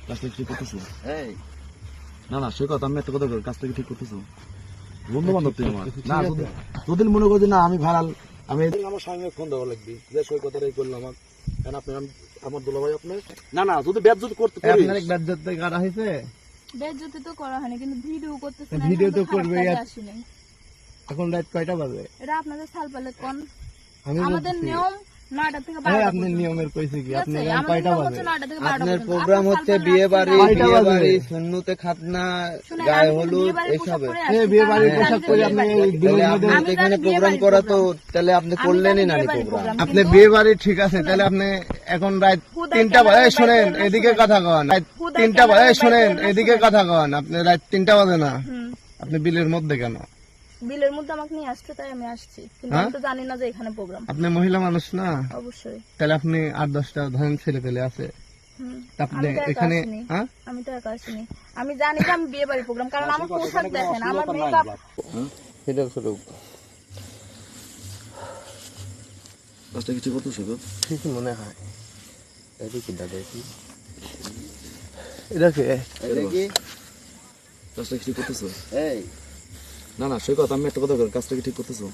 কাজটা ঠিক করতেছো? না না, সে কথা আমি একটা কথা বলি, কাজটা ঠিক করতেছো? বন্ধু বান্ধব তুই আমার না, যদি মনে করছি না আমি ভাড়াল, আমি আমার স্বামী ফোন দেওয়া লাগবে যে সই কথাটাই করলো আমার, কারণ আপনি আমার দুলা ভাই আপনার না না, যদি বেজ্জত করতে আপনার এক বেজ্জত করা হয়েছে, বেজ্জতি তো করা হয়নি, কিন্তু ভিডিও করতেছেন, ভিডিও তো করবে। আসেনি। এখন রাত কয়টা বাজে? এটা আপনাদের সাল পালে কোন আমি আমাদের নিয়ম 9টা থেকে হ্যাঁ 12টা। আপনার নিয়মের কইছে কি? আপনি আমাদের কয়টা নিয়ম বাজে? হচ্ছে 9টা থেকে 12টা। আপনার প্রোগ্রাম হচ্ছে বিয়ে বাড়ি, সুন্নতে খাতনা, গায়ে হলুদ এসবে। বিয়ে বাড়ির পোশাক পরে আপনি তাহলে আপনি এখানে প্রোগ্রাম করা তো, তাহলে আপনি করলেনই না প্রোগ্রাম। আপনি বিয়ে বাড়ি ঠিক আছে, তাহলে আপনি এখন রাত 3টা বাজে, শোনেন এদিকে কথা কন, রাত 3টা বাজে, শোনেন এদিকে কথা কন, আপনি রাত 3টা বাজে না, আপনি বিলের মধ্যে কেন? বিলের মধ্যে আমাকে নিয়ে আসছে, তাই আমি আসছি, কিন্তু আমি তো জানি না যে এখানে প্রোগ্রাম। আপনি মহিলা মানুষ না? অবশ্যই। তাহলে আপনি 8-10টা ধরেন ছেলে পেলে আছে, আপনি এখানে আমি তো একা আসিনি, আমি জানি যে আমি বিয়ে বাড়ি প্রোগ্রাম, কারণ আমার পোশাক দেখেন, আমার মেকআপ। কাজটা কিছু করতেছো? ঠিক মনে হয় এদিকে দেখি, এটাকে কাজটা কিছু করতেছো? না না, সে কথা আমি একটা কথা বলি, কাজটা কি ঠিক করতেছো?